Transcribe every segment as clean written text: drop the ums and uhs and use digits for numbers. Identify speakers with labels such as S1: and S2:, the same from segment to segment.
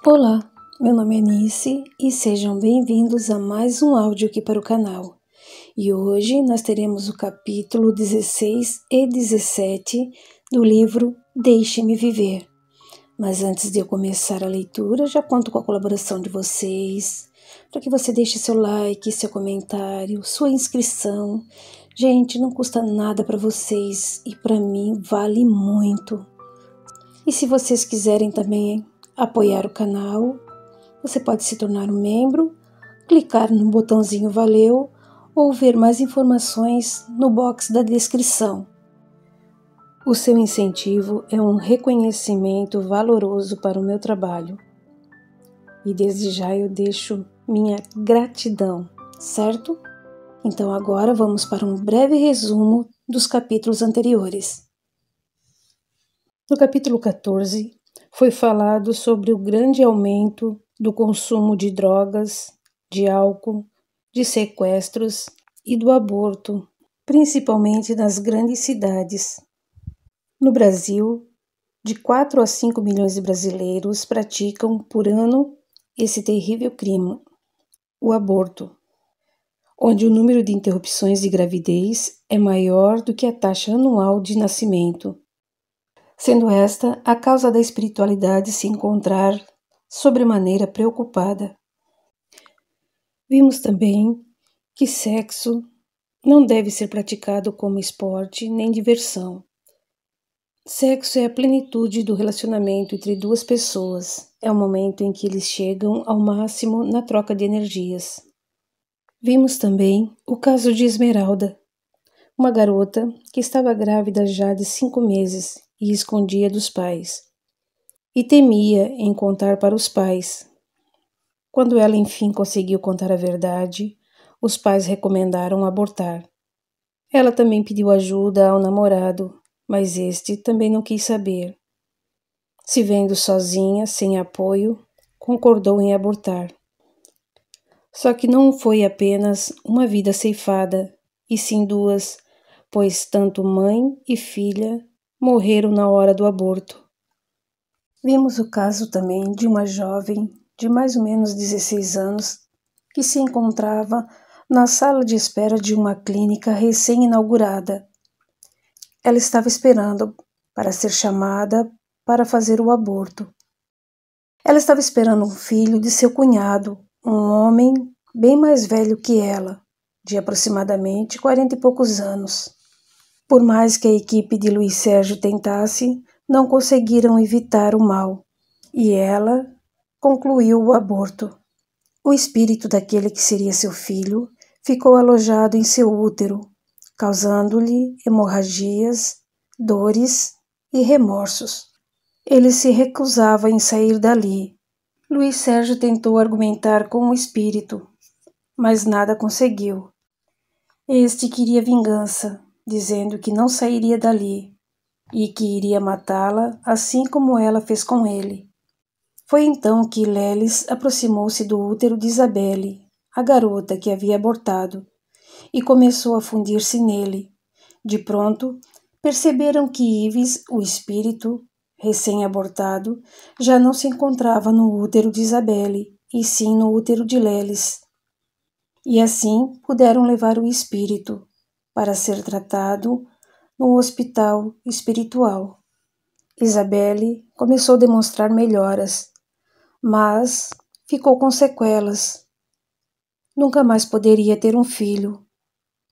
S1: Olá, meu nome é Nice e sejam bem-vindos a mais um áudio aqui para o canal. E hoje nós teremos o capítulo 16 e 17 do livro Deixe-me Viver. Mas antes de eu começar a leitura, já conto com a colaboração de vocês, para que você deixe seu like, seu comentário, sua inscrição. Gente, não custa nada para vocês e para mim vale muito. E se vocês quiserem também apoiar o canal, você pode se tornar um membro, clicar no botãozinho Valeu ou ver mais informações no box da descrição. O seu incentivo é um reconhecimento valoroso para o meu trabalho. E desde já eu deixo minha gratidão, certo? Então agora vamos para um breve resumo dos capítulos anteriores. No capítulo 14, foi falado sobre o grande aumento do consumo de drogas, de álcool, de sequestros e do aborto, principalmente nas grandes cidades. No Brasil, de 4 a 5 milhões de brasileiros praticam por ano esse terrível crime, o aborto, onde o número de interrupções de gravidez é maior do que a taxa anual de nascimento, sendo esta a causa da espiritualidade se encontrar sobremaneira preocupada. Vimos também que sexo não deve ser praticado como esporte nem diversão. Sexo é a plenitude do relacionamento entre duas pessoas, é o momento em que eles chegam ao máximo na troca de energias. Vimos também o caso de Esmeralda, uma garota que estava grávida já de 5 meses e escondia dos pais, e temia em contar para os pais. Quando ela enfim conseguiu contar a verdade, os pais recomendaram abortar. Ela também pediu ajuda ao namorado, mas este também não quis saber. Se vendo sozinha, sem apoio, concordou em abortar. Só que não foi apenas uma vida ceifada, e sim duas, pois tanto mãe e filha morreram na hora do aborto. Vimos o caso também de uma jovem de mais ou menos 16 anos que se encontrava na sala de espera de uma clínica recém-inaugurada. Ela estava esperando para ser chamada para fazer o aborto. Ela estava esperando um filho de seu cunhado, um homem bem mais velho que ela, de aproximadamente 40 e poucos anos. Por mais que a equipe de Luiz Sérgio tentasse, não conseguiram evitar o mal, e ela concluiu o aborto. O espírito daquele que seria seu filho ficou alojado em seu útero, causando-lhe hemorragias, dores e remorsos. Ele se recusava em sair dali. Luiz Sérgio tentou argumentar com o espírito, mas nada conseguiu. Este queria vingança, dizendo que não sairia dali e que iria matá-la assim como ela fez com ele. Foi então que Lelis aproximou-se do útero de Isabelle, a garota que havia abortado, e começou a fundir-se nele. De pronto, perceberam que Ives, o espírito, recém-abortado, já não se encontrava no útero de Isabelle, e sim no útero de Lelis. E assim puderam levar o espírito para ser tratado num hospital espiritual. Isabelle começou a demonstrar melhoras, mas ficou com sequelas. Nunca mais poderia ter um filho.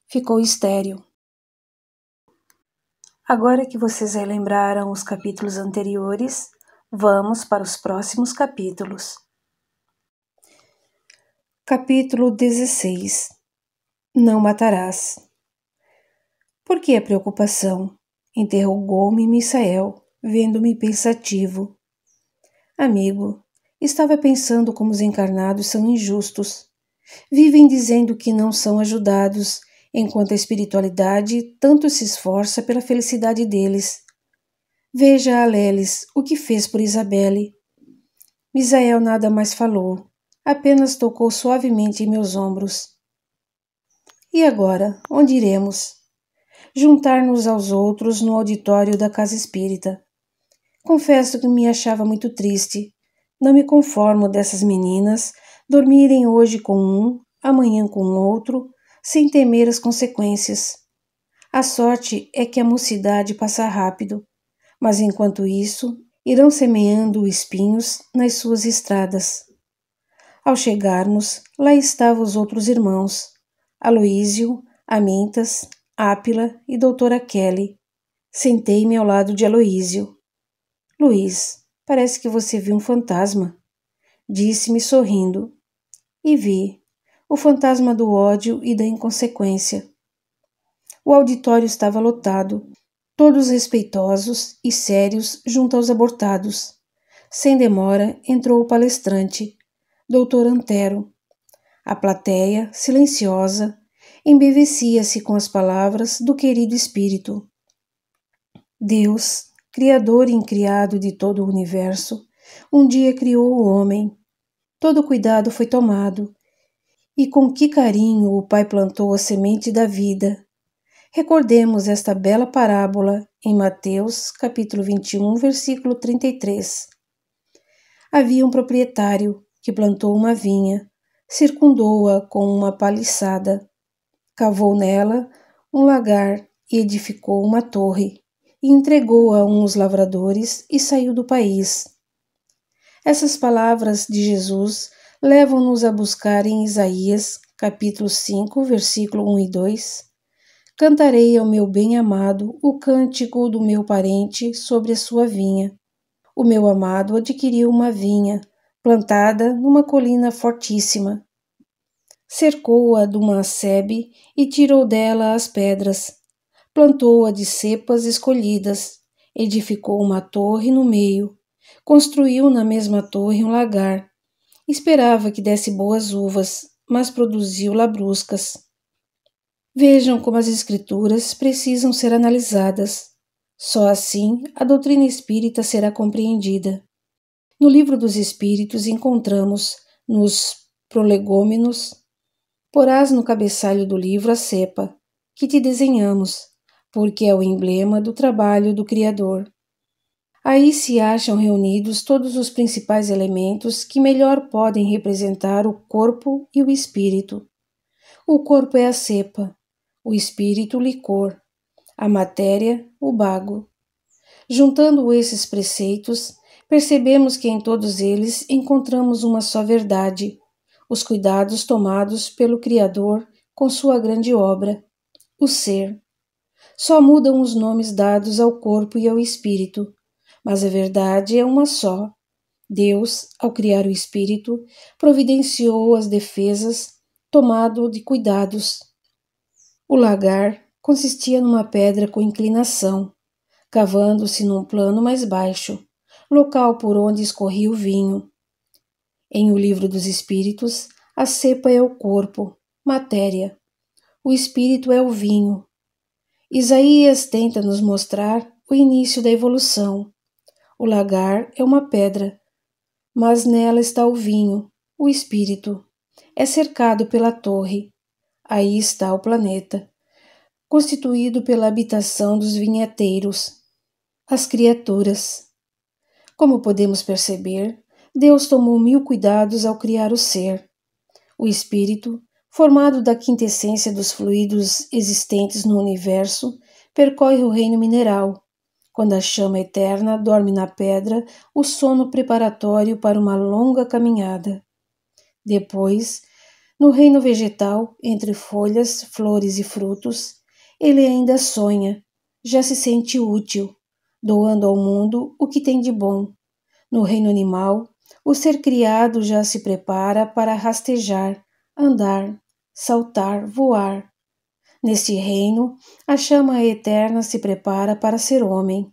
S1: Ficou estéril. Agora que vocês relembraram os capítulos anteriores, vamos para os próximos capítulos. Capítulo 16. Não matarás. Por que a preocupação? Interrogou-me Misael, vendo-me pensativo. Amigo, estava pensando como os encarnados são injustos. Vivem dizendo que não são ajudados, enquanto a espiritualidade tanto se esforça pela felicidade deles. Veja a Lelis o que fez por Isabelle. Misael nada mais falou, apenas tocou suavemente em meus ombros. E agora, onde iremos? Juntar-nos aos outros no auditório da casa espírita. Confesso que me achava muito triste, Não me conformo dessas meninas dormirem hoje com um, amanhã com outro, sem temer as consequências. A sorte é que a mocidade passa rápido, mas enquanto isso, irão semeando espinhos nas suas estradas. Ao chegarmos, lá estavam os outros irmãos, Aloísio, Amintas, Ápila e doutora Kelly. Sentei-me ao lado de Aloísio. Luiz, parece que você viu um fantasma, disse-me sorrindo. E vi. O fantasma do ódio e da inconsequência. O auditório estava lotado, todos respeitosos e sérios junto aos abortados. Sem demora, entrou o palestrante, Dr. Antero. A plateia, silenciosa, embevecia-se com as palavras do querido espírito. Deus, Criador e incriado de todo o universo, um dia criou o homem. Todo cuidado foi tomado, e com que carinho o Pai plantou a semente da vida. Recordemos esta bela parábola em Mateus, capítulo 21, versículo 33. Havia um proprietário que plantou uma vinha, circundou-a com uma paliçada, cavou nela um lagar e edificou uma torre, e entregou-a a uns lavradores e saiu do país. Essas palavras de Jesus levam-nos a buscar em Isaías, capítulo 5, versículo 1 e 2, cantarei ao meu bem-amado o cântico do meu parente sobre a sua vinha. O meu amado adquiriu uma vinha, plantada numa colina fortíssima. Cercou-a de uma sebe e tirou dela as pedras. Plantou-a de cepas escolhidas, edificou uma torre no meio, construiu na mesma torre um lagar. Esperava que desse boas uvas, mas produziu labruscas. Vejam como as escrituras precisam ser analisadas. Só assim a doutrina espírita será compreendida. No livro dos Espíritos encontramos, nos prolegômenos, porás no cabeçalho do livro a cepa, que te desenhamos, porque é o emblema do trabalho do Criador. Aí se acham reunidos todos os principais elementos que melhor podem representar o corpo e o espírito. O corpo é a cepa, o espírito o licor, a matéria o bago. Juntando esses preceitos, percebemos que em todos eles encontramos uma só verdade, os cuidados tomados pelo Criador com sua grande obra, o ser. Só mudam os nomes dados ao corpo e ao espírito, mas a verdade é uma só. Deus, ao criar o espírito, providenciou as defesas, tomado de cuidados. O lagar consistia numa pedra com inclinação, cavando-se num plano mais baixo, local por onde escorria o vinho. Em O Livro dos Espíritos, a cepa é o corpo, matéria. O espírito é o vinho. Isaías tenta nos mostrar o início da evolução. O lagar é uma pedra, mas nela está o vinho, o espírito. É cercado pela torre. Aí está o planeta, constituído pela habitação dos vinheteiros, as criaturas. Como podemos perceber, Deus tomou 1000 cuidados ao criar o ser. O espírito, formado da quintessência dos fluidos existentes no universo, percorre o reino mineral. Quando a chama eterna dorme na pedra, o sono preparatório para uma longa caminhada. Depois, no reino vegetal, entre folhas, flores e frutos, ele ainda sonha, já se sente útil, doando ao mundo o que tem de bom. No reino animal, o ser criado já se prepara para rastejar, andar, saltar, voar. Neste reino, a chama eterna se prepara para ser homem,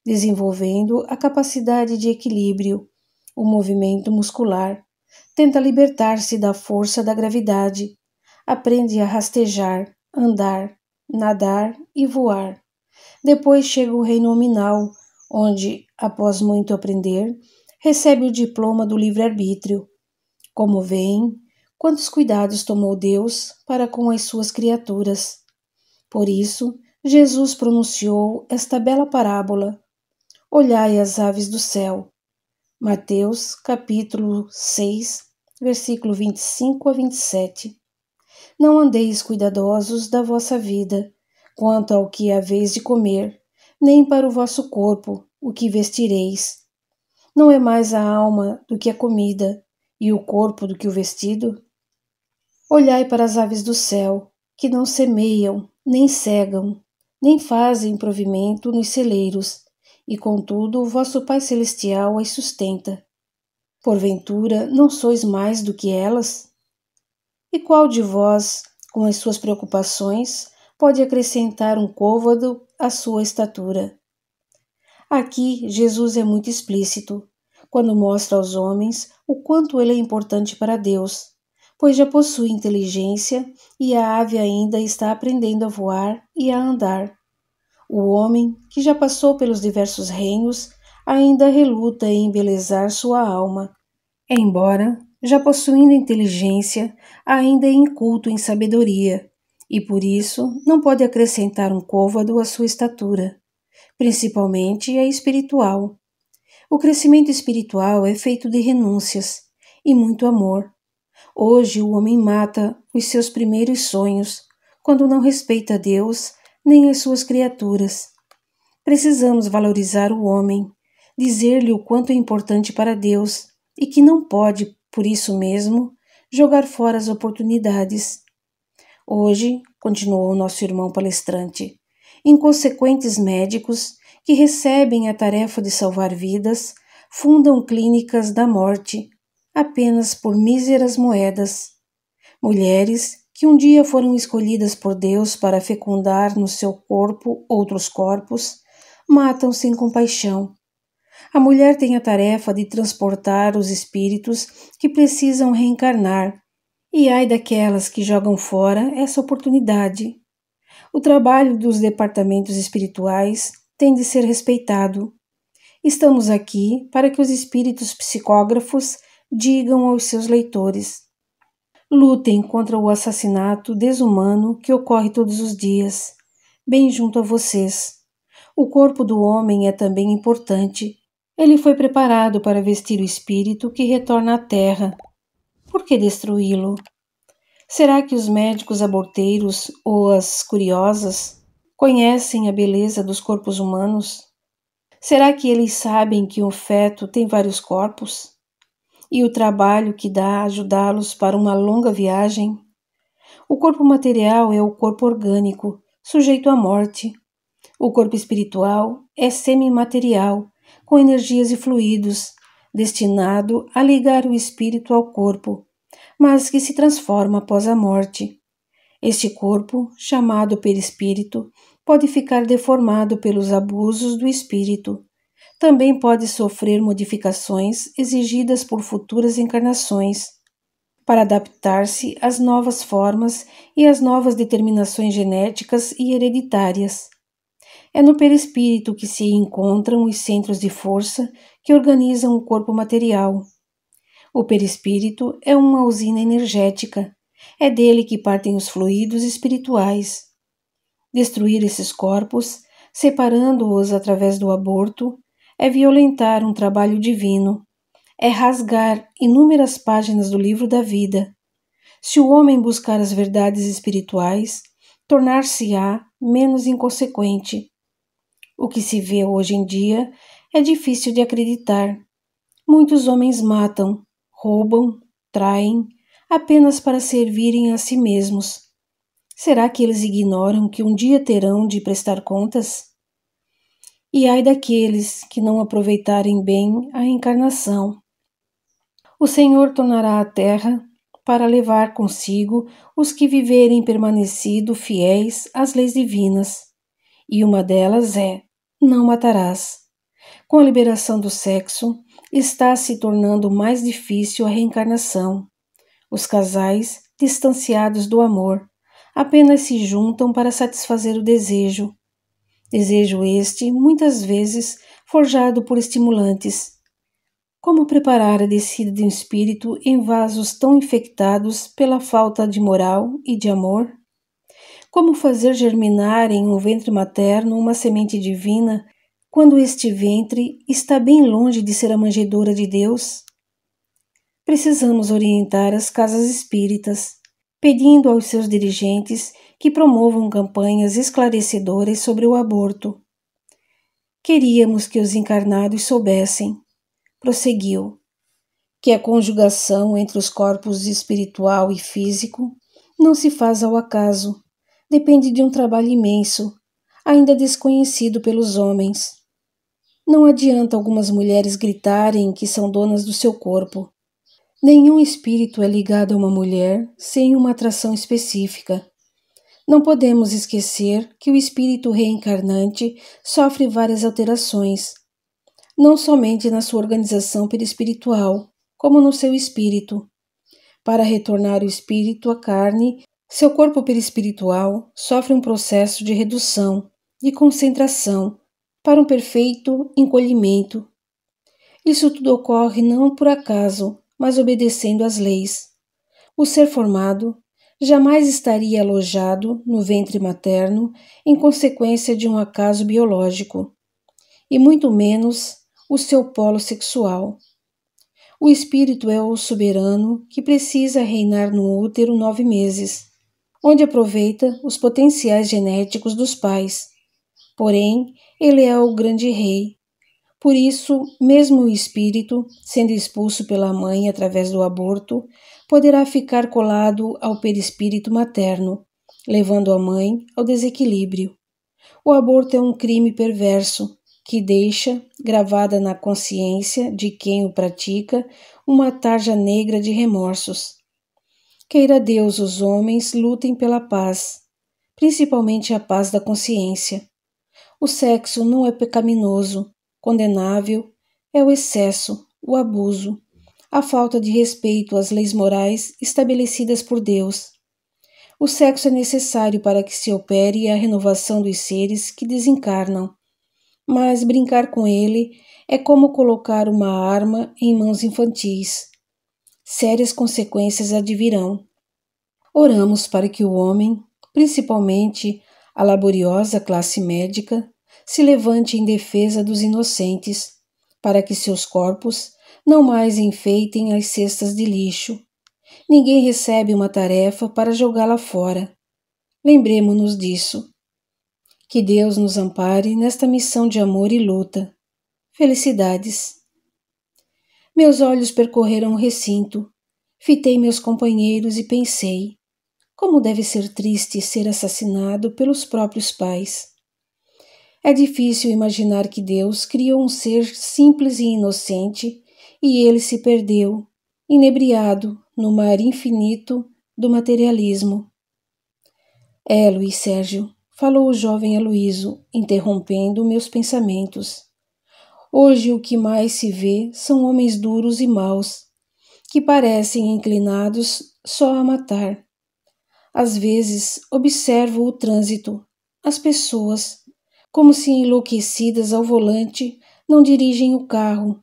S1: desenvolvendo a capacidade de equilíbrio, o movimento muscular, tenta libertar-se da força da gravidade, aprende a rastejar, andar, nadar e voar. Depois chega o reino nominal, onde, após muito aprender, recebe o diploma do livre-arbítrio. Como veem, quantos cuidados tomou Deus para com as suas criaturas. Por isso, Jesus pronunciou esta bela parábola: olhai as aves do céu. Mateus, capítulo 6, versículo 25 a 27. Não andeis cuidadosos da vossa vida, quanto ao que haveis de comer, nem para o vosso corpo, o que vestireis. Não é mais a alma do que a comida, e o corpo do que o vestido? Olhai para as aves do céu, que não semeiam, nem cegam, nem fazem provimento nos celeiros, e contudo o vosso Pai Celestial as sustenta. Porventura não sois mais do que elas? E qual de vós, com as suas preocupações, pode acrescentar um côvado à sua estatura? Aqui Jesus é muito explícito, quando mostra aos homens o quanto ele é importante para Deus, pois já possui inteligência e a ave ainda está aprendendo a voar e a andar. O homem, que já passou pelos diversos reinos, ainda reluta em embelezar sua alma. Embora, já possuindo inteligência, ainda é inculto em sabedoria, e por isso não pode acrescentar um côvado à sua estatura, principalmente a espiritual. O crescimento espiritual é feito de renúncias e muito amor. Hoje o homem mata os seus primeiros sonhos, quando não respeita Deus nem as suas criaturas. Precisamos valorizar o homem, dizer-lhe o quanto é importante para Deus e que não pode, por isso mesmo, jogar fora as oportunidades. Hoje, continuou o nosso irmão palestrante, inconsequentes médicos que recebem a tarefa de salvar vidas fundam clínicas da morte apenas por míseras moedas. Mulheres que um dia foram escolhidas por Deus para fecundar no seu corpo outros corpos, matam sem compaixão. A mulher tem a tarefa de transportar os espíritos que precisam reencarnar, e ai daquelas que jogam fora essa oportunidade. O trabalho dos departamentos espirituais tem de ser respeitado. Estamos aqui para que os espíritos psicógrafos digam aos seus leitores: lutem contra o assassinato desumano que ocorre todos os dias, bem junto a vocês. O corpo do homem é também importante. Ele foi preparado para vestir o espírito que retorna à terra. Por que destruí-lo? Será que os médicos aborteiros ou as curiosas conhecem a beleza dos corpos humanos? Será que eles sabem que um feto tem vários corpos? E o trabalho que dá ajudá-los para uma longa viagem? O corpo material é o corpo orgânico, sujeito à morte. O corpo espiritual é semimaterial, com energias e fluidos, destinado a ligar o espírito ao corpo, mas que se transforma após a morte. Este corpo, chamado perispírito, pode ficar deformado pelos abusos do espírito. Também pode sofrer modificações exigidas por futuras encarnações, para adaptar-se às novas formas e às novas determinações genéticas e hereditárias. É no perispírito que se encontram os centros de força que organizam o corpo material. O perispírito é uma usina energética. É dele que partem os fluidos espirituais. Destruir esses corpos, separando-os através do aborto, é violentar um trabalho divino. É rasgar inúmeras páginas do livro da vida. Se o homem buscar as verdades espirituais, tornar-se-á menos inconsequente. O que se vê hoje em dia é difícil de acreditar. Muitos homens matam, roubam, traem, apenas para servirem a si mesmos. Será que eles ignoram que um dia terão de prestar contas? E ai daqueles que não aproveitarem bem a encarnação. O Senhor tornará a terra para levar consigo os que viverem permanecido fiéis às leis divinas, e uma delas é: não matarás. Com a liberação do sexo, está se tornando mais difícil a reencarnação. Os casais, distanciados do amor, apenas se juntam para satisfazer o desejo. Desejo este, muitas vezes, forjado por estimulantes. Como preparar a descida de um espírito em vasos tão infectados pela falta de moral e de amor? Como fazer germinar em um ventre materno uma semente divina quando este ventre está bem longe de ser a manjedoura de Deus? Precisamos orientar as casas espíritas, pedindo aos seus dirigentes que promovam campanhas esclarecedoras sobre o aborto. Queríamos que os encarnados soubessem, prosseguiu, que a conjugação entre os corpos espiritual e físico não se faz ao acaso, depende de um trabalho imenso, ainda desconhecido pelos homens. Não adianta algumas mulheres gritarem que são donas do seu corpo. Nenhum espírito é ligado a uma mulher sem uma atração específica. Não podemos esquecer que o espírito reencarnante sofre várias alterações, não somente na sua organização perispiritual, como no seu espírito. Para retornar o espírito à carne, seu corpo perispiritual sofre um processo de redução, de concentração, para um perfeito encolhimento. Isso tudo ocorre não por acaso, mas obedecendo às leis. O ser formado jamais estaria alojado no ventre materno em consequência de um acaso biológico, e muito menos o seu polo sexual. O espírito é o soberano que precisa reinar no útero 9 meses, onde aproveita os potenciais genéticos dos pais. Porém, ele é o grande rei. Por isso, mesmo o espírito, sendo expulso pela mãe através do aborto, poderá ficar colado ao perispírito materno, levando a mãe ao desequilíbrio. O aborto é um crime perverso que deixa, gravada na consciência de quem o pratica, uma tarja negra de remorsos. Queira Deus os homens lutem pela paz, principalmente a paz da consciência. O sexo não é pecaminoso, condenável é o excesso, o abuso, a falta de respeito às leis morais estabelecidas por Deus. O sexo é necessário para que se opere a renovação dos seres que desencarnam, mas brincar com ele é como colocar uma arma em mãos infantis. Sérias consequências advirão. Oramos para que o homem, principalmente a laboriosa classe médica, se levante em defesa dos inocentes, para que seus corpos não mais enfeitem as cestas de lixo. Ninguém recebe uma tarefa para jogá-la fora. Lembremo-nos disso. Que Deus nos ampare nesta missão de amor e luta. Felicidades. Meus olhos percorreram o recinto. Fitei meus companheiros e pensei: como deve ser triste ser assassinado pelos próprios pais. É difícil imaginar que Deus criou um ser simples e inocente e ele se perdeu, inebriado, no mar infinito do materialismo. Luiz Sérgio, falou o jovem Aloísio, interrompendo meus pensamentos. Hoje o que mais se vê são homens duros e maus, que parecem inclinados só a matar. Às vezes observo o trânsito, as pessoas, como se enlouquecidas ao volante, não dirigem o carro.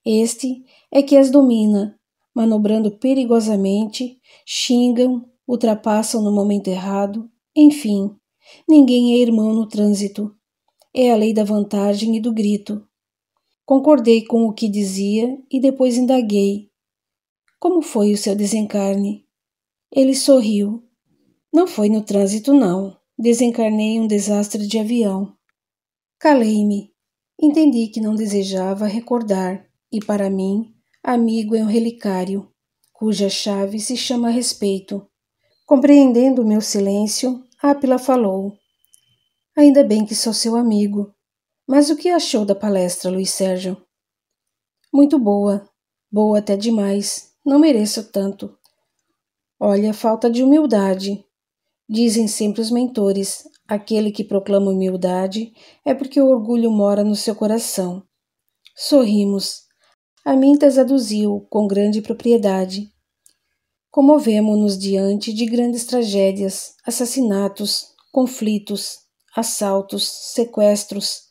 S1: Este é que as domina, manobrando perigosamente, xingam, ultrapassam no momento errado, enfim, ninguém é irmão no trânsito. É a lei da vantagem e do grito. Concordei com o que dizia e depois indaguei. Como foi o seu desencarne? Ele sorriu. Não foi no trânsito, não. Desencarnei em um desastre de avião. Calei-me. Entendi que não desejava recordar, e para mim, amigo é um relicário, cuja chave se chama respeito. Compreendendo o meu silêncio, Ápila falou. Ainda bem que sou seu amigo. Mas o que achou da palestra, Luiz Sérgio? Muito boa. Boa até demais. Não mereço tanto. Olha, falta de humildade. Dizem sempre os mentores, aquele que proclama humildade é porque o orgulho mora no seu coração. Sorrimos. Amintas aduziu com grande propriedade. Comovemo-nos diante de grandes tragédias, assassinatos, conflitos, assaltos, sequestros.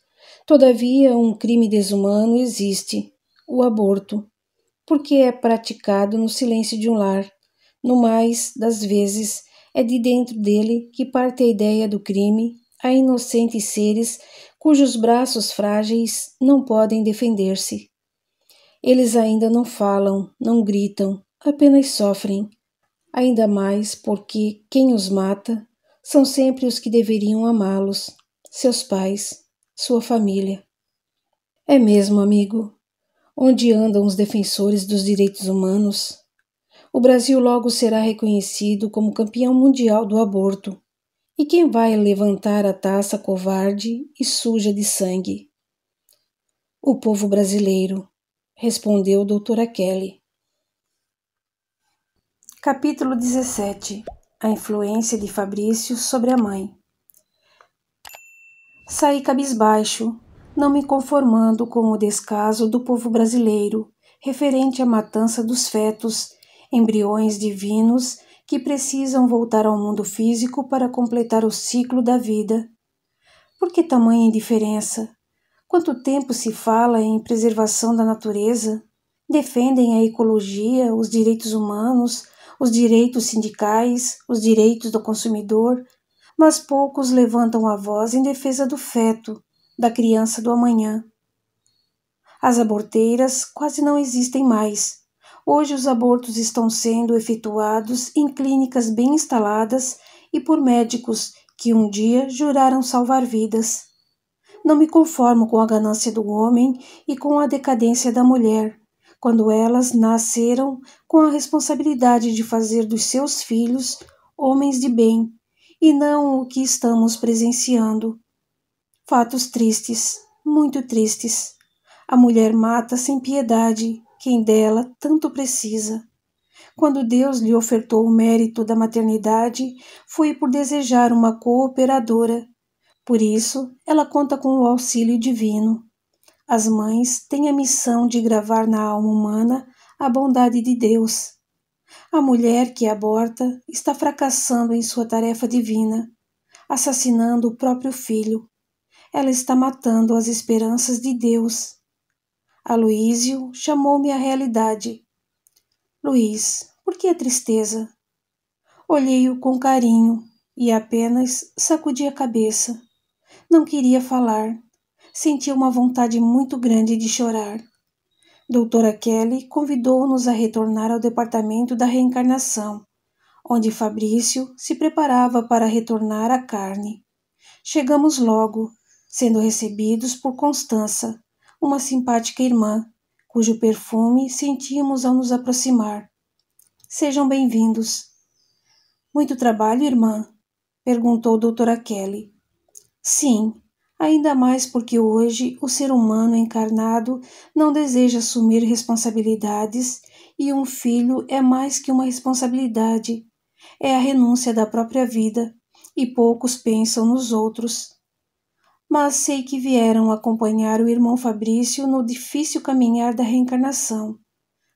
S1: Todavia, um crime desumano existe, o aborto, porque é praticado no silêncio de um lar. No mais das vezes, é de dentro dele que parte a ideia do crime, a inocentes seres cujos braços frágeis não podem defender-se. Eles ainda não falam, não gritam, apenas sofrem, ainda mais porque quem os mata são sempre os que deveriam amá-los, seus pais, sua família. É mesmo, amigo. Onde andam os defensores dos direitos humanos? O Brasil logo será reconhecido como campeão mundial do aborto. E quem vai levantar a taça covarde e suja de sangue? O povo brasileiro, respondeu doutora Kelly. Capítulo 17. A influência de Fabrício sobre a mãe. Saí cabisbaixo, não me conformando com o descaso do povo brasileiro referente à matança dos fetos, embriões divinos que precisam voltar ao mundo físico para completar o ciclo da vida. Por que tamanha indiferença? Quanto tempo se fala em preservação da natureza? Defendem a ecologia, os direitos humanos, os direitos sindicais, os direitos do consumidor, mas poucos levantam a voz em defesa do feto, da criança do amanhã. As aborteiras quase não existem mais. Hoje os abortos estão sendo efetuados em clínicas bem instaladas e por médicos que um dia juraram salvar vidas. Não me conformo com a ganância do homem e com a decadência da mulher, quando elas nasceram com a responsabilidade de fazer dos seus filhos homens de bem, e não o que estamos presenciando. Fatos tristes, muito tristes. A mulher mata sem piedade quem dela tanto precisa. Quando Deus lhe ofertou o mérito da maternidade, foi por desejar uma cooperadora. Por isso, ela conta com o auxílio divino. As mães têm a missão de gravar na alma humana a bondade de Deus. A mulher que aborta está fracassando em sua tarefa divina, assassinando o próprio filho. Ela está matando as esperanças de Deus. Aloísio chamou-me à realidade. Luiz, por que a tristeza? Olhei-o com carinho e apenas sacudi a cabeça. Não queria falar. Sentia uma vontade muito grande de chorar. Doutora Kelly convidou-nos a retornar ao departamento da reencarnação, onde Fabrício se preparava para retornar à carne. Chegamos logo, sendo recebidos por Constança, uma simpática irmã, cujo perfume sentíamos ao nos aproximar. Sejam bem-vindos. Muito trabalho, irmã? Perguntou doutora Kelly. Sim, ainda mais porque hoje o ser humano encarnado não deseja assumir responsabilidades e um filho é mais que uma responsabilidade, é a renúncia da própria vida e poucos pensam nos outros. Mas sei que vieram acompanhar o irmão Fabrício no difícil caminhar da reencarnação.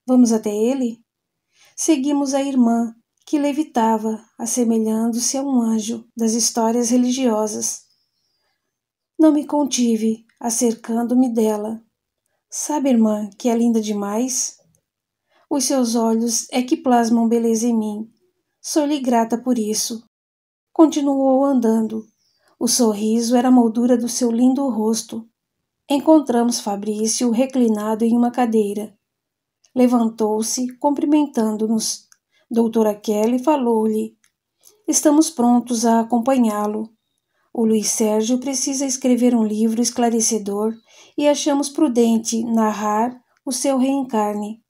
S1: Vamos até ele? Seguimos a irmã, que levitava, assemelhando-se a um anjo das histórias religiosas. Não me contive, acercando-me dela. Sabe, irmã, que é linda demais? Os seus olhos é que plasmam beleza em mim. Sou-lhe grata por isso. Continuou andando. O sorriso era a moldura do seu lindo rosto. Encontramos Fabrício reclinado em uma cadeira. Levantou-se, cumprimentando-nos. Doutora Kelly falou-lhe. Estamos prontos a acompanhá-lo. O Luiz Sérgio precisa escrever um livro esclarecedor e achamos prudente narrar o seu reencarne.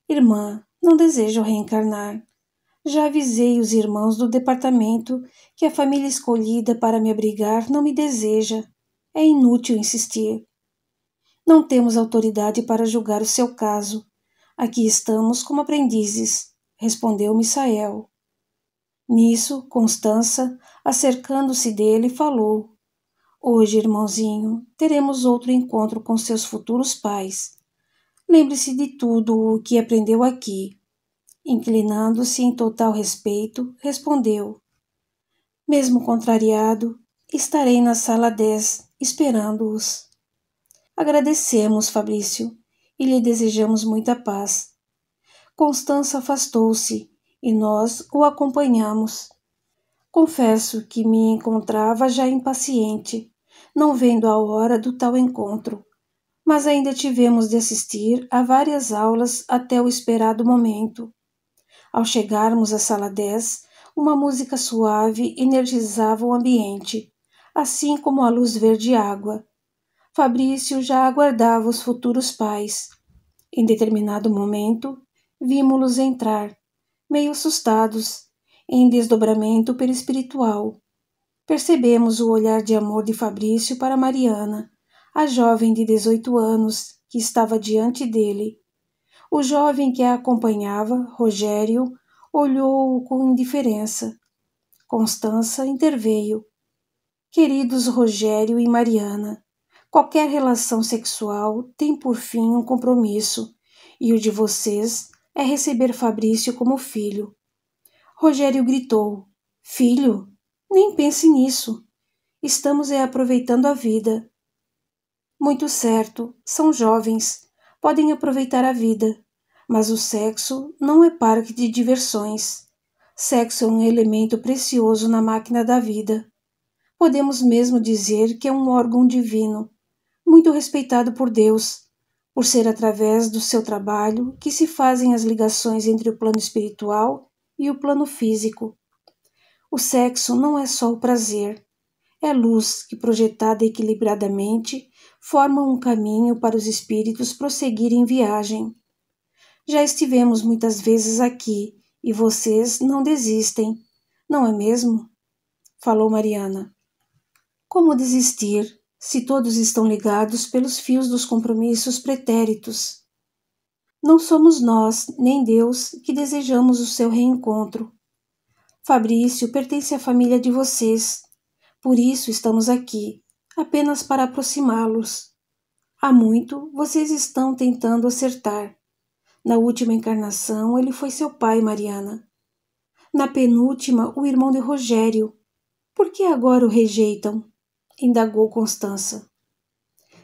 S1: Irmã, não desejo reencarnar. Já avisei os irmãos do departamento que a família escolhida para me abrigar não me deseja. É inútil insistir. Não temos autoridade para julgar o seu caso. Aqui estamos como aprendizes, respondeu Misael. Nisso, Constança, acercando-se dele, falou. Hoje, irmãozinho, teremos outro encontro com seus futuros pais. Lembre-se de tudo o que aprendeu aqui. Inclinando-se em total respeito, respondeu. Mesmo contrariado, estarei na sala 10, esperando-os. Agradecemos, Fabrício, e lhe desejamos muita paz. Constança afastou-se, e nós o acompanhamos. Confesso que me encontrava já impaciente, não vendo a hora do tal encontro, mas ainda tivemos de assistir a várias aulas até o esperado momento. Ao chegarmos à sala 10, uma música suave energizava o ambiente, assim como a luz verde água. Fabrício já aguardava os futuros pais. Em determinado momento, vimos-los entrar, meio assustados, em desdobramento perispiritual. Percebemos o olhar de amor de Fabrício para Mariana, a jovem de 18 anos que estava diante dele. O jovem que a acompanhava, Rogério, olhou-o com indiferença. Constança interveio. Queridos Rogério e Mariana, qualquer relação sexual tem por fim um compromisso, e o de vocês é receber Fabrício como filho. Rogério gritou: Filho? Nem pense nisso. Estamos aproveitando a vida. Muito certo, são jovens, podem aproveitar a vida, mas o sexo não é parque de diversões. Sexo é um elemento precioso na máquina da vida. Podemos mesmo dizer que é um órgão divino, muito respeitado por Deus, por ser através do seu trabalho que se fazem as ligações entre o plano espiritual e o plano físico. O sexo não é só o prazer, é luz que, projetada equilibradamente, forma um caminho para os espíritos prosseguirem viagem. Já estivemos muitas vezes aqui e vocês não desistem, não é mesmo? Falou Mariana. Como desistir, se todos estão ligados pelos fios dos compromissos pretéritos? Não somos nós, nem Deus, que desejamos o seu reencontro. Fabrício pertence à família de vocês, por isso estamos aqui, apenas para aproximá-los. Há muito vocês estão tentando acertar. Na última encarnação ele foi seu pai, Mariana. Na penúltima, o irmão de Rogério. Por que agora o rejeitam? Indagou Constança.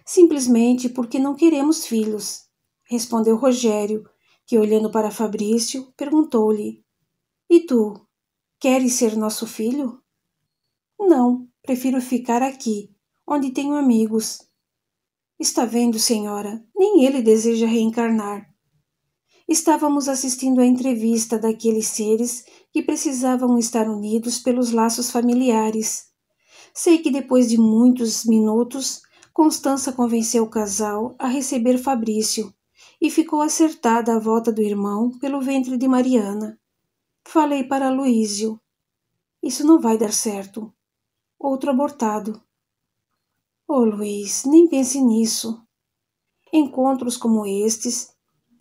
S1: Simplesmente porque não queremos filhos, respondeu Rogério, que, olhando para Fabrício, perguntou-lhe: E tu, queres ser nosso filho? Não, prefiro ficar aqui, onde tenho amigos. Está vendo, senhora, nem ele deseja reencarnar. Estávamos assistindo à entrevista daqueles seres que precisavam estar unidos pelos laços familiares. Sei que depois de muitos minutos, Constança convenceu o casal a receber Fabrício e ficou acertada a volta do irmão pelo ventre de Mariana. Falei para Luísio. Isso não vai dar certo. Outro abortado. Oh, Luiz, nem pense nisso. Encontros como estes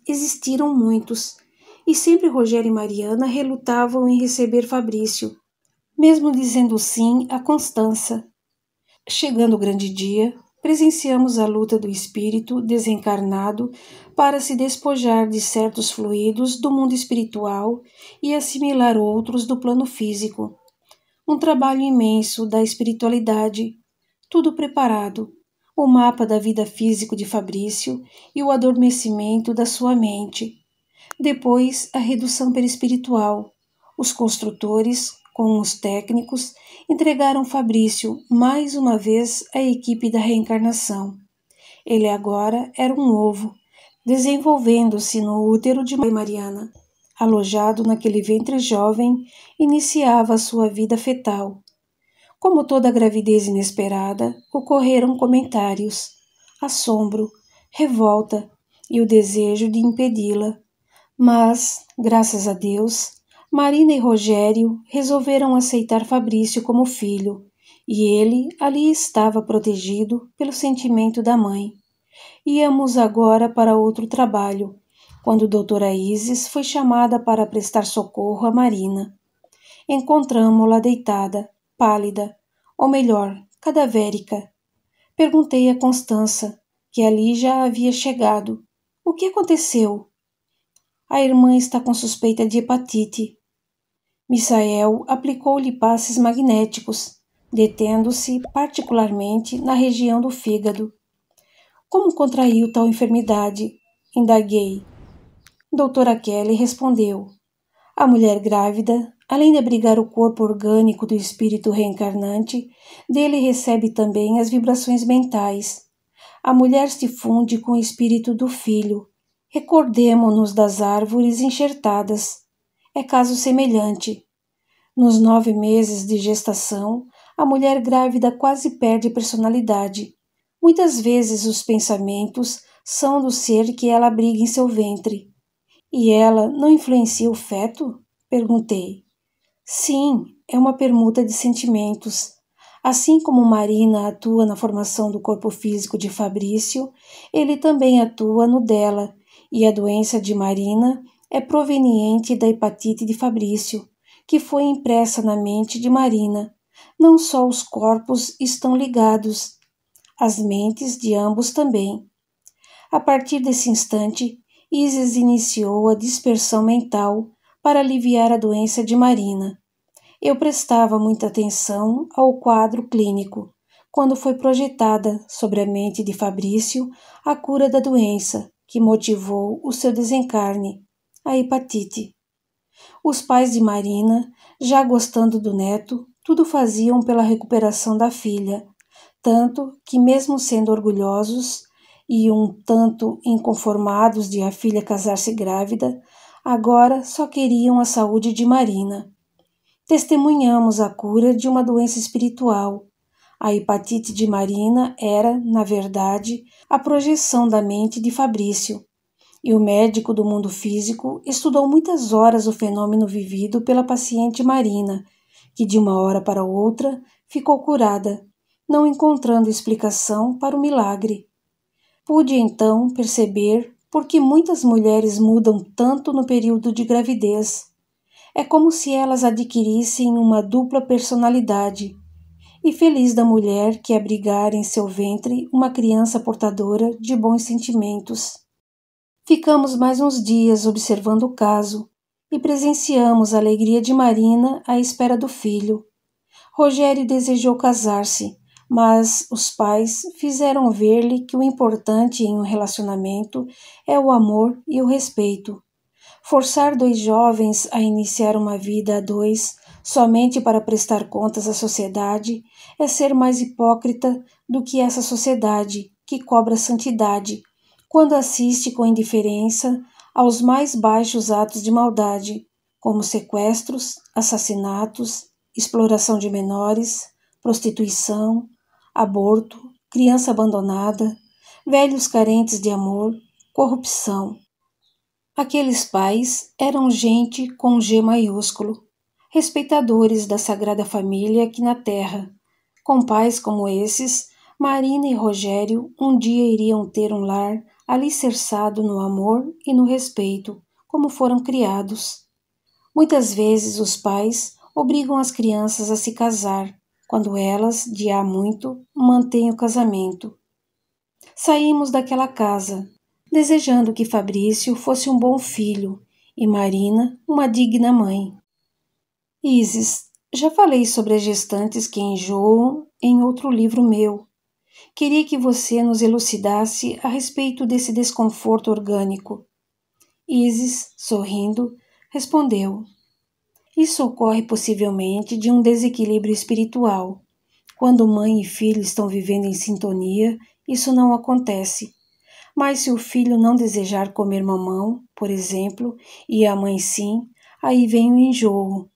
S1: existiram muitos, e sempre Rogério e Mariana relutavam em receber Fabrício, mesmo dizendo sim a Constança. Chegando o grande dia, presenciamos a luta do espírito desencarnado para se despojar de certos fluidos do mundo espiritual e assimilar outros do plano físico. Um trabalho imenso da espiritualidade, tudo preparado, o mapa da vida física de Fabrício e o adormecimento da sua mente. Depois, a redução perispiritual. Os construtores, com os técnicos, entregaram Fabrício mais uma vez à equipe da reencarnação. Ele agora era um ovo, desenvolvendo-se no útero de Mariana. Alojado naquele ventre jovem, iniciava a sua vida fetal. Como toda gravidez inesperada, ocorreram comentários, assombro, revolta e o desejo de impedi-la. Mas, graças a Deus, Marina e Rogério resolveram aceitar Fabrício como filho, e ele ali estava protegido pelo sentimento da mãe. Íamos agora para outro trabalho, quando doutora Isis foi chamada para prestar socorro a Marina. Encontramo-la deitada, pálida, ou melhor, cadavérica. Perguntei a Constança, que ali já havia chegado. O que aconteceu? A irmã está com suspeita de hepatite. Misael aplicou-lhe passes magnéticos, detendo-se particularmente na região do fígado. Como contraiu tal enfermidade? Indaguei. Doutora Kelly respondeu. A mulher grávida, Além de abrigar o corpo orgânico do espírito reencarnante, dele recebe também as vibrações mentais. A mulher se funde com o espírito do filho. Recordemo-nos das árvores enxertadas. É caso semelhante. Nos 9 meses de gestação, a mulher grávida quase perde personalidade. Muitas vezes os pensamentos são do ser que ela abriga em seu ventre. E ela não influencia o feto? Perguntei. Sim, é uma permuta de sentimentos. Assim como Marina atua na formação do corpo físico de Fabrício, ele também atua no dela, e a doença de Marina é proveniente da hepatite de Fabrício, que foi impressa na mente de Marina. Não só os corpos estão ligados, as mentes de ambos também. A partir desse instante, Isis iniciou a dispersão mental para aliviar a doença de Marina. Eu prestava muita atenção ao quadro clínico, quando foi projetada sobre a mente de Fabrício a cura da doença que motivou o seu desencarne, a hepatite. Os pais de Marina, já gostando do neto, tudo faziam pela recuperação da filha, tanto que, mesmo sendo orgulhosos e um tanto inconformados de a filha casar-se grávida, agora só queriam a saúde de Marina. Testemunhamos a cura de uma doença espiritual. A hepatite de Marina era, na verdade, a projeção da mente de Fabrício, e o médico do mundo físico estudou muitas horas o fenômeno vivido pela paciente Marina, que de uma hora para outra ficou curada, não encontrando explicação para o milagre. Pude então perceber por que muitas mulheres mudam tanto no período de gravidez. É como se elas adquirissem uma dupla personalidade. E feliz da mulher que abrigar em seu ventre uma criança portadora de bons sentimentos. Ficamos mais uns dias observando o caso e presenciamos a alegria de Marina à espera do filho. Rogério desejou casar-se, mas os pais fizeram ver-lhe que o importante em um relacionamento é o amor e o respeito. Forçar 2 jovens a iniciar uma vida a 2 somente para prestar contas à sociedade é ser mais hipócrita do que essa sociedade que cobra santidade quando assiste com indiferença aos mais baixos atos de maldade, como sequestros, assassinatos, exploração de menores, prostituição, aborto, criança abandonada, velhos carentes de amor, corrupção. Aqueles pais eram gente com G maiúsculo, respeitadores da Sagrada Família aqui na Terra. Com pais como esses, Marina e Rogério um dia iriam ter um lar alicerçado no amor e no respeito, como foram criados. Muitas vezes os pais obrigam as crianças a se casar, quando elas, de há muito, mantêm o casamento. Saímos daquela casa, desejando que Fabrício fosse um bom filho e Marina uma digna mãe. Isis, já falei sobre as gestantes que enjoam em outro livro meu. Queria que você nos elucidasse a respeito desse desconforto orgânico. Isis, sorrindo, respondeu. Isso ocorre possivelmente de um desequilíbrio espiritual. Quando mãe e filho estão vivendo em sintonia, isso não acontece. Mas se o filho não desejar comer mamão, por exemplo, e a mãe sim, aí vem o enjoo.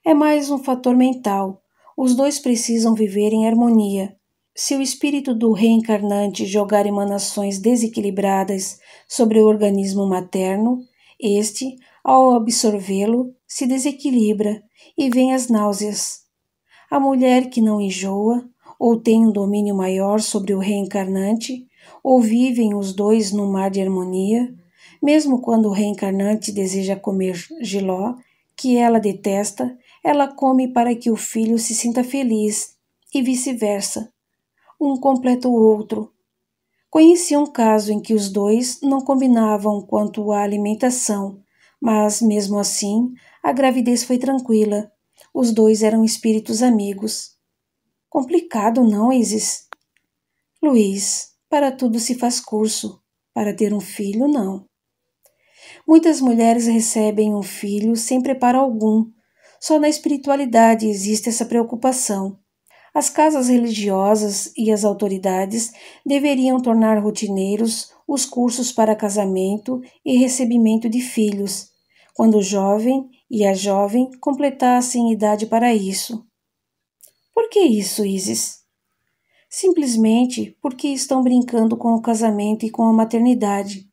S1: É mais um fator mental. Os 2 precisam viver em harmonia. Se o espírito do reencarnante jogar emanações desequilibradas sobre o organismo materno, este, ao absorvê-lo, se desequilibra e vem as náuseas. A mulher que não enjoa, ou tem um domínio maior sobre o reencarnante, ou vivem os 2 num mar de harmonia, mesmo quando o reencarnante deseja comer jiló, que ela detesta, ela come para que o filho se sinta feliz, e vice-versa. Um completa o outro. Conheci um caso em que os 2 não combinavam quanto à alimentação, mas, mesmo assim, a gravidez foi tranquila. Os 2 eram espíritos amigos. Complicado, não, Isis? Luiz, para tudo se faz curso. Para ter um filho, não. Muitas mulheres recebem um filho sem preparo algum, Só na espiritualidade existe essa preocupação. As casas religiosas e as autoridades deveriam tornar rotineiros os cursos para casamento e recebimento de filhos, quando o jovem e a jovem completassem idade para isso. Por que isso, Isis? Simplesmente porque estão brincando com o casamento e com a maternidade.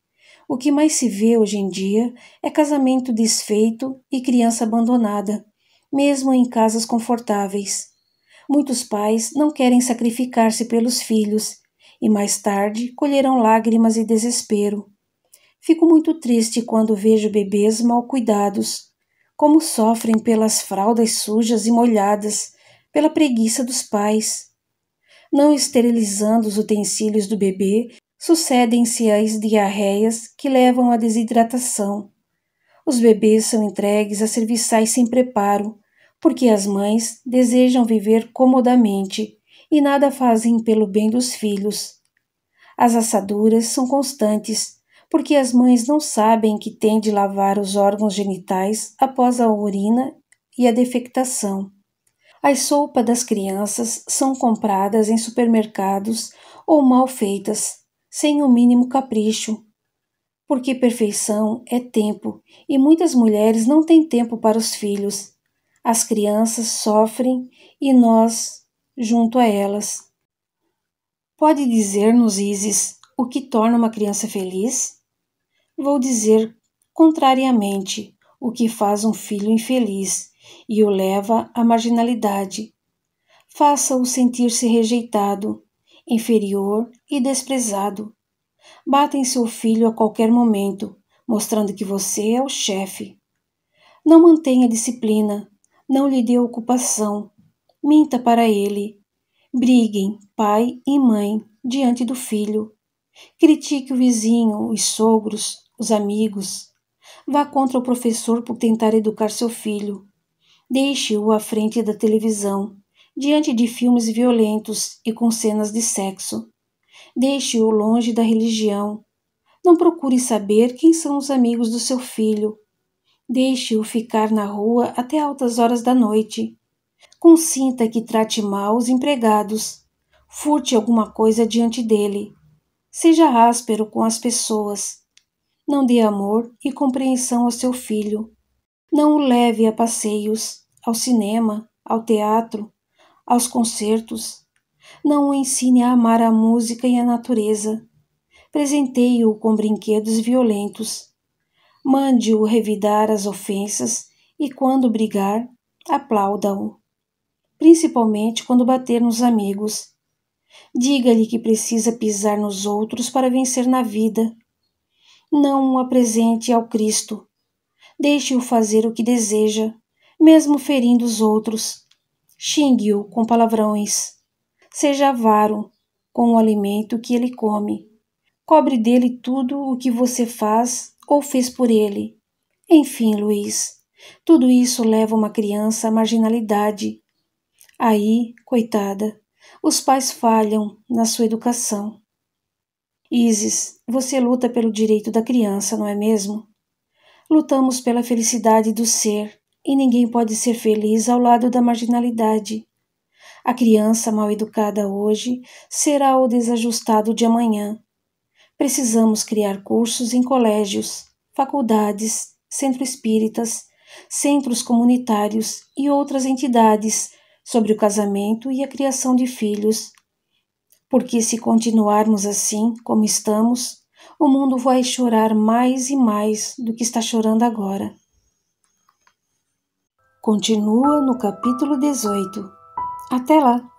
S1: O que mais se vê hoje em dia é casamento desfeito e criança abandonada, mesmo em casas confortáveis. Muitos pais não querem sacrificar-se pelos filhos e mais tarde colherão lágrimas e desespero. Fico muito triste quando vejo bebês mal cuidados, como sofrem pelas fraldas sujas e molhadas, pela preguiça dos pais. Não esterilizando os utensílios do bebê, sucedem-se as diarreias que levam à desidratação. Os bebês são entregues a serviçais sem preparo, porque as mães desejam viver comodamente e nada fazem pelo bem dos filhos. As assaduras são constantes, porque as mães não sabem que têm de lavar os órgãos genitais após a urina e a defecação. As sopas das crianças são compradas em supermercados ou mal feitas, sem o mínimo capricho, porque perfeição é tempo e muitas mulheres não têm tempo para os filhos. As crianças sofrem e nós, junto a elas. Pode dizer-nos, Isis, o que torna uma criança feliz? Vou dizer, contrariamente, o que faz um filho infeliz e o leva à marginalidade. Faça-o sentir-se rejeitado, inferior e desprezado. Bata em seu filho a qualquer momento, mostrando que você é o chefe. Não mantenha disciplina, não lhe dê ocupação. Minta para ele. Briguem, pai e mãe, diante do filho. Critique o vizinho, os sogros, os amigos. Vá contra o professor por tentar educar seu filho. Deixe-o à frente da televisão, diante de filmes violentos e com cenas de sexo. Deixe-o longe da religião. Não procure saber quem são os amigos do seu filho. Deixe-o ficar na rua até altas horas da noite. Consinta que trate mal os empregados. Furte alguma coisa diante dele. Seja áspero com as pessoas. Não dê amor e compreensão ao seu filho. Não o leve a passeios, ao cinema, ao teatro, aos concertos. Não o ensine a amar a música e a natureza. Presenteie-o com brinquedos violentos. Mande-o revidar as ofensas e, quando brigar, aplauda-o. Principalmente quando bater nos amigos. Diga-lhe que precisa pisar nos outros para vencer na vida. Não o apresente ao Cristo. Deixe-o fazer o que deseja, mesmo ferindo os outros. Xingue-o com palavrões. Seja avaro com o alimento que ele come. Cobre dele tudo o que você faz ou fez por ele. Enfim, Luiz, tudo isso leva uma criança à marginalidade. Aí, coitada, os pais falham na sua educação. Isis, você luta pelo direito da criança, não é mesmo? Lutamos pela felicidade do ser, e ninguém pode ser feliz ao lado da marginalidade. A criança mal educada hoje será o desajustado de amanhã. Precisamos criar cursos em colégios, faculdades, centros espíritas, centros comunitários e outras entidades sobre o casamento e a criação de filhos. Porque se continuarmos assim, como estamos, o mundo vai chorar mais e mais do que está chorando agora. Continua no capítulo 18. Até lá!